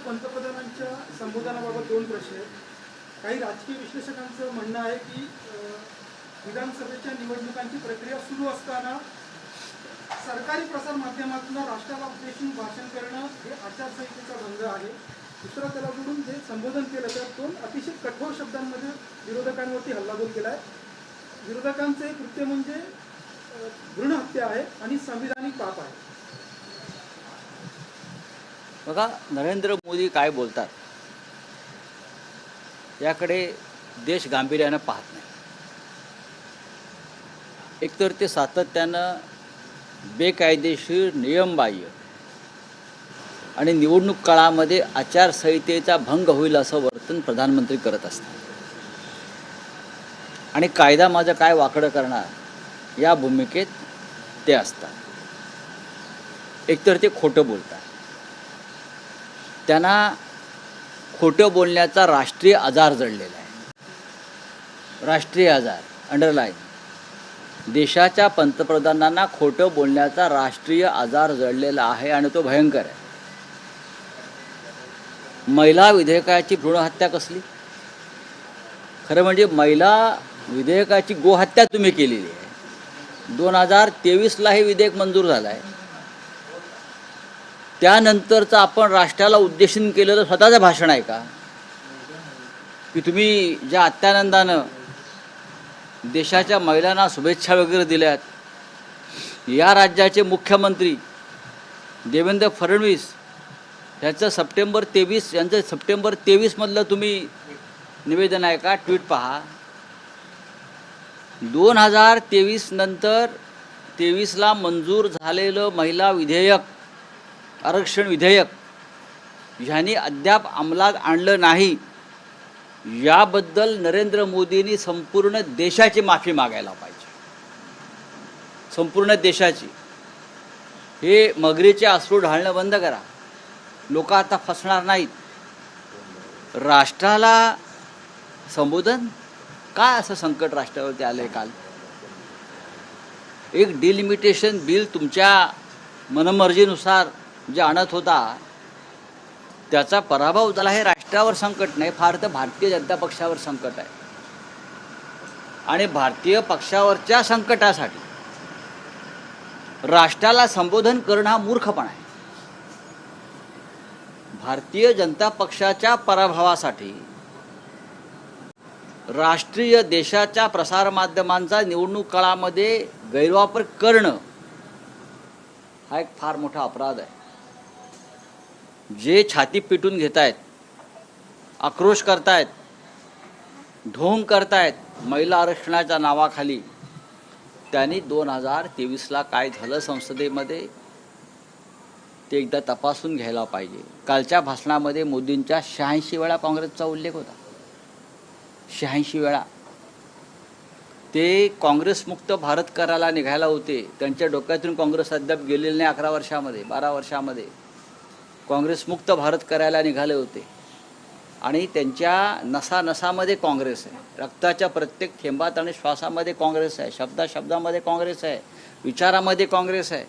पंतप्रधानांच्या संबोधनाबाबत दोन प्रश्न आहेत. काही राजकीय विश्लेषकांचं म्हणणं आहे की विधानसभेच्या निवडणुकांची प्रक्रिया सुरू असताना सरकारी प्रसार माध्यमातून राष्ट्राला उद्देशून भाषण करणं हे आचारसंहितेचा भंग आहे. दुसरं त्याला जोडून जे संबोधन केलं तर दोन अतिशय कठोर शब्दांमध्ये विरोधकांवरती हल्लाबोल केला आहे. विरोधकांचे कृत्य म्हणजे भ्रूण हत्या आहे आणि संविधानिक पाप आहे. बघा, नरेंद्र मोदी काय बोलतात याकडे देश गांभीर्यानं पाहत नाही. एकतर ते सातत्यानं बेकायदेशीर, नियमबाह्य आणि निवडणूक काळामध्ये आचारसंहितेचा भंग होईल असं वर्तन प्रधानमंत्री करत असतात आणि कायदा माझं काय वाकडं करणार या भूमिकेत ते असतात. एकतर ते खोटं बोलतात. त्यांना खोटं बोलण्याचा राष्ट्रीय आजार जडलेला आहे. राष्ट्रीय आजार अंडरलाईन. देशाच्या पंतप्रधानांना खोटं बोलण्याचा राष्ट्रीय आजार जडलेला आहे आणि तो भयंकर आहे. महिला विधेयकाची भ्रूणहत्या कसली? खरं म्हणजे महिला विधेयकाची गोहत्या तुम्ही केलेली आहे. 2023ला हे विधेयक मंजूर झालं आहे. त्यानंतरचं आपण राष्ट्राला उद्देशून केलेलं स्वतःचं भाषण आहे का? की तुम्ही ज्या अत्यानंदानं देशाच्या महिलांना शुभेच्छा वगैरे दिल्यात, या राज्याचे मुख्यमंत्री देवेंद्र फडणवीस यांचं सप्टेंबर 23 तुम्ही निवेदन आहे का? ट्विट पहा. 2023 नंतर 23ला मंजूर झालेलं महिला विधेयक, आरक्षण विधेयक ह्यांनी अद्याप अंमलात आणलं नाही. याबद्दल नरेंद्र मोदींनी संपूर्ण देशाची माफी मागायला पाहिजे. संपूर्ण देशाची. हे मगरीचे अश्रू ढाळणं बंद करा. लोक आता फसणार नाहीत. राष्ट्राला संबोधन काय असं संकट राष्ट्रावरती आलंय? काल एक डिलिमिटेशन बिल तुमच्या मनमर्जीनुसार जे आणत होता त्याचा पराभव झाला. हे राष्ट्रावर संकट नाही, फार तर भारतीय जनता पक्षावर संकट आहे. आणि भारतीय पक्षावरच्या संकटासाठी राष्ट्राला संबोधन करणं हा मूर्खपणा आहे. भारतीय जनता पक्षाच्या पराभवासाठी राष्ट्रीय देशाच्या प्रसारमाध्यमांचा निवडणूक काळामध्ये गैरवापर करणं हा एक फार मोठा अपराध आहे. जे छाती पिटून घेत आहेत, आक्रोश करतायत, ढोंग करतायत महिला आरक्षणाच्या नावाखाली, त्यांनी 2023ला काय झालं संसदेमध्ये ते एकदा तपासून घ्यायला पाहिजे. कालच्या भाषणामध्ये मोदींच्या 86 वेळा काँग्रेसचा उल्लेख होता. 86 वेळा. ते काँग्रेसमुक्त भारत करायला निघायला होते. त्यांच्या डोक्यातून काँग्रेस अद्याप गेलेले नाही. 11 वर्षामध्ये 12 वर्षामध्ये काँग्रेसमुक्त भारत करायला निघाले होते. आणि त्यांच्या नसानसामध्ये काँग्रेस आहे. रक्ताच्या प्रत्येक थेंबात आणि श्वासामध्ये काँग्रेस आहे. शब्दामध्ये काँग्रेस आहे. विचारामध्ये काँग्रेस आहे.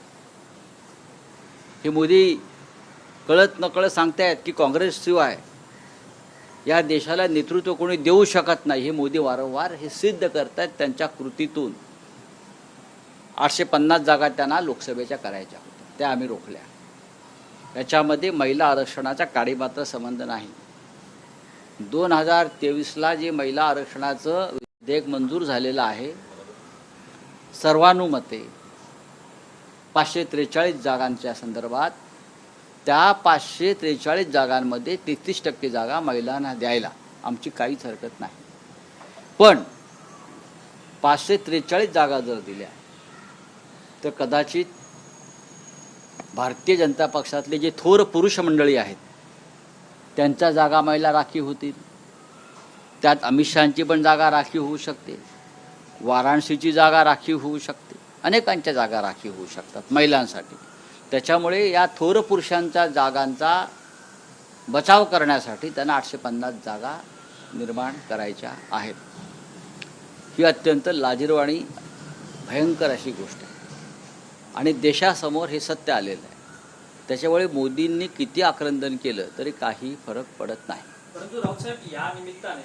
हे मोदी कळत नकळत सांगतायत की काँग्रेसशिवाय या देशाला नेतृत्व कोणी देऊ शकत नाही. हे मोदी वारंवार हे सिद्ध करतायत त्यांच्या कृतीतून. 850 जागा त्यांना लोकसभेच्या करायच्या होत्या, त्या आम्ही रोखल्या. याच्यामध्ये महिला आरक्षणाचा काडीमात्र संबंध नाही. 2023ला जे महिला आरक्षणाचं विधेयक मंजूर झालेलं आहे, सर्वानुमते 543 जागांच्या संदर्भात, त्या 543 जागांमध्ये 33% जागा महिलांना द्यायला आमची काहीच हरकत नाही. पण 543 जागा जर दिल्या तर कदाचित भारतीय जनता पक्षातले जे थोर पुरुष मंडळी आहेत त्यांच्या जागा महिला राखीव होतील. त्यात अमित शहांची पण जागा राखीव होऊ शकते. वाराणसीची जागा राखीव होऊ शकते. अनेकांच्या जागा राखीव होऊ शकतात महिलांसाठी. त्याच्यामुळे या थोर पुरुषांच्या जागांचा बचाव करण्यासाठी त्यांना 850 जागा निर्माण करायच्या आहेत. ही अत्यंत लाजिरवाणी भयंकर अशी गोष्ट आहे आणि देशासमोर हे सत्य आलेलं आहे. त्याच्यामुळे मोदींनी किती आक्रंदन केलं तरी काही फरक पडत नाही. परंतु राऊत साहेब या निमित्ताने